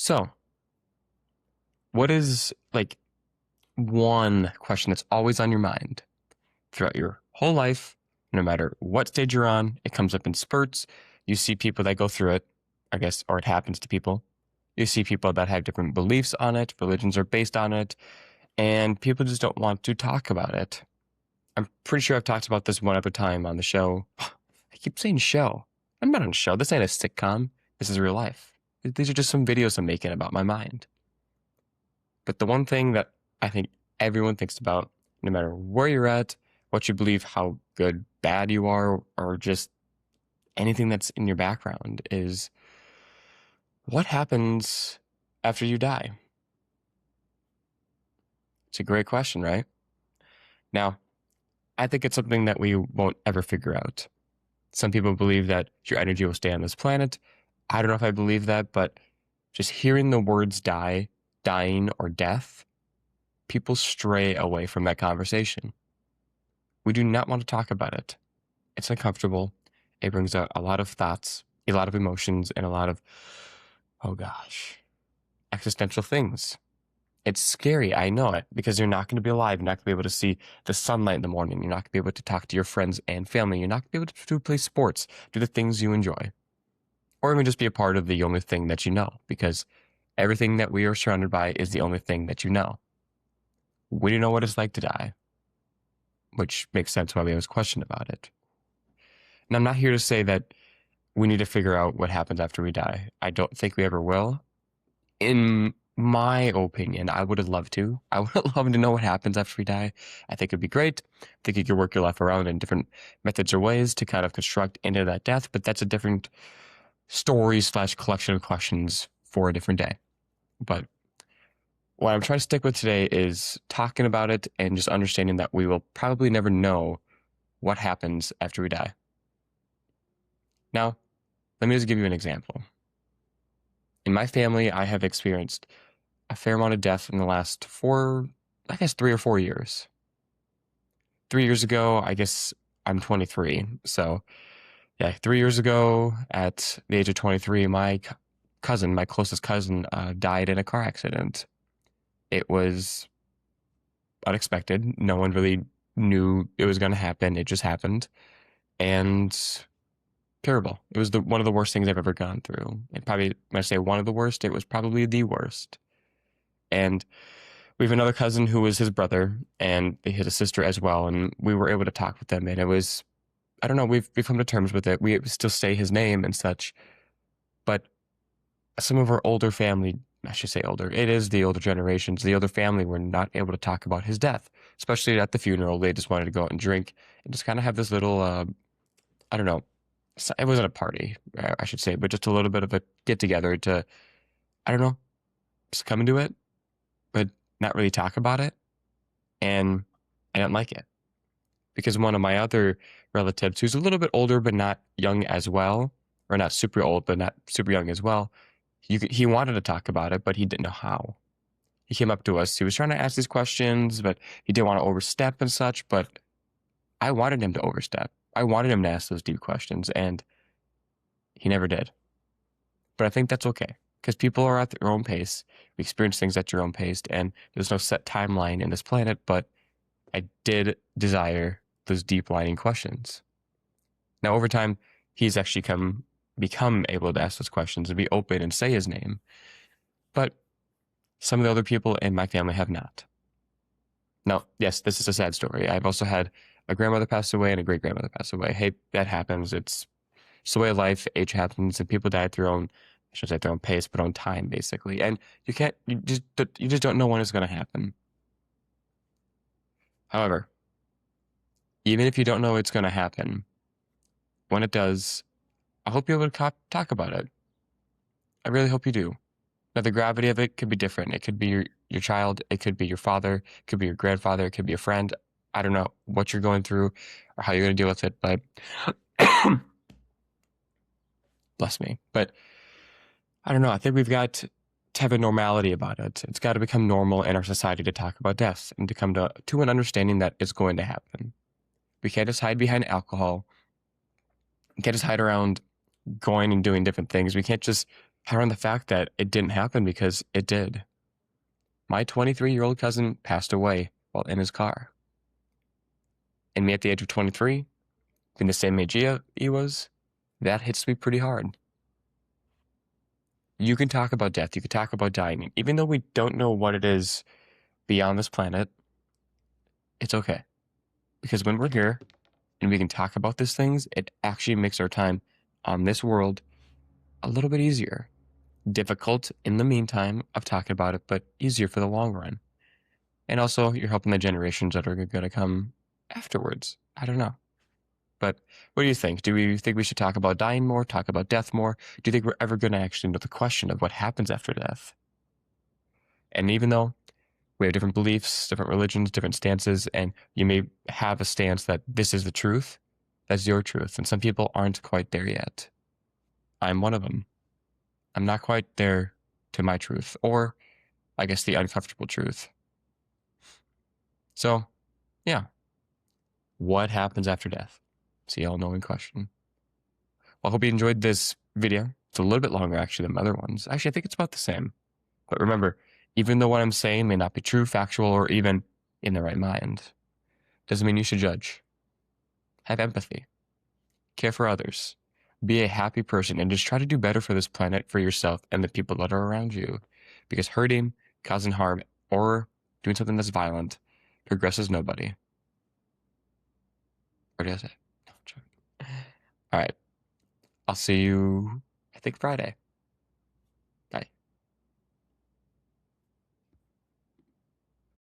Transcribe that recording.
So, what is like one question that's always on your mind throughout your whole life, no matter what stage you're on? It comes up in spurts. You see people that go through it, I guess, or it happens to people. You see people that have different beliefs on it, religions are based on it, and people just don't want to talk about it. I'm pretty sure I've talked about this one other time on the show. I keep saying show. I'm not on a show. This ain't a sitcom. This is real life. These are just some videos I'm making about my mind. But the one thing that I think everyone thinks about, no matter where you're at, what you believe, how good, bad you are, or just anything that's in your background, is what happens after you die? It's a great question, right? Now, I think it's something that we won't ever figure out. Some people believe that your energy will stay on this planet. I don't know if I believe that, but just hearing the words die, dying, or death, people stray away from that conversation. We do not want to talk about it. It's uncomfortable. It brings out a lot of thoughts, a lot of emotions, and a lot of, oh gosh, existential things. It's scary, I know it, because you're not going to be alive. You're not going to be able to see the sunlight in the morning. You're not going to be able to talk to your friends and family. You're not going to be able to play sports, do the things you enjoy, or even just be a part of the only thing that you know, because everything that we are surrounded by is the only thing that you know. We don't know what it's like to die, which makes sense why we always question about it. And I'm not here to say that we need to figure out what happens after we die. I don't think we ever will. In my opinion, I would have loved to. I would have loved to know what happens after we die. I think it'd be great. I think you could work your life around in different methods or ways to kind of construct into that death, but that's a different story / collection of questions for a different day. But what I'm trying to stick with today is talking about it and just understanding that we will probably never know what happens after we die. Now, let me just give you an example. In my family, I have experienced a fair amount of death in the last 3 or 4 years. 3 years ago, I guess I'm 23. So, yeah, 3 years ago, at the age of 23, my closest cousin, died in a car accident. It was unexpected. No one really knew it was going to happen. It just happened. And terrible. It was one of the worst things I've ever gone through. And probably, when I say one of the worst, it was probably the worst. And we have another cousin who was his brother, and he had a sister as well. And we were able to talk with them. And it was, I don't know, we've come to terms with it. We still say his name and such. But some of our older family, I should say older, it is the older generations, the older family were not able to talk about his death, especially at the funeral. They just wanted to go out and drink and just kind of have this little, I don't know, it wasn't a party, I should say, but just a little bit of a get together to, I don't know, just come into it, but not really talk about it. And I didn't like it because one of my other relatives, who's a little bit older, but not young as well, or not super old, but not super young as well, he wanted to talk about it, but he didn't know how. He came up to us. He was trying to ask these questions, but he didn't want to overstep and such. But I wanted him to overstep. I wanted him to ask those deep questions, and he never did. But I think that's okay, because people are at their own pace. We experience things at your own pace, and there's no set timeline in this planet, but I did desire those deep lining questions. Now, over time, he's actually become able to ask those questions and be open and say his name. But some of the other people in my family have not. Now, yes, this is a sad story. I've also had a grandmother pass away and a great grandmother pass away. Hey, that happens. It's the way of life. Age happens, and people die at their own, I shouldn't say at their own pace, but own time, basically. And you just don't know when it's going to happen. However, even if you don't know it's going to happen, when it does, I hope you're able to talk about it. I really hope you do. Now, the gravity of it could be different. It could be your child. It could be your father. It could be your grandfather. It could be a friend. I don't know what you're going through or how you're going to deal with it, but bless me. But I don't know. I think we've got to have a normality about it. It's got to become normal in our society to talk about death and to come to an understanding that it's going to happen. We can't just hide behind alcohol. We can't just hide around going and doing different things. We can't just around the fact that it didn't happen because it did. My 23-year-old cousin passed away while in his car. And me at the age of 23, being the same age he was, that hits me pretty hard. You can talk about death, you can talk about dying, and even though we don't know what it is beyond this planet, it's okay. Because when we're here and we can talk about these things, it actually makes our time on this world a little bit easier. Difficult in the meantime of talking about it, but easier for the long run. And also, you're helping the generations that are going to come afterwards. I don't know. But what do you think? Do we think we should talk about dying more, talk about death more? Do you think we're ever going to actually know the question of what happens after death? And even though we have different beliefs, different religions, different stances, and you may have a stance that this is the truth, that's your truth. And some people aren't quite there yet. I'm one of them. I'm not quite there to my truth, or I guess the uncomfortable truth. So, yeah. What happens after death? It's the all-knowing question. Well, I hope you enjoyed this video. It's a little bit longer, actually, than other ones. Actually, I think it's about the same. But remember, even though what I'm saying may not be true, factual, or even in the right mind, doesn't mean you should judge. Have empathy. Care for others. Be a happy person and just try to do better for this planet, for yourself, and the people that are around you. Because hurting, causing harm, or doing something that's violent progresses nobody. Or does it? No, I'm joking. All right. I'll see you, I think, Friday.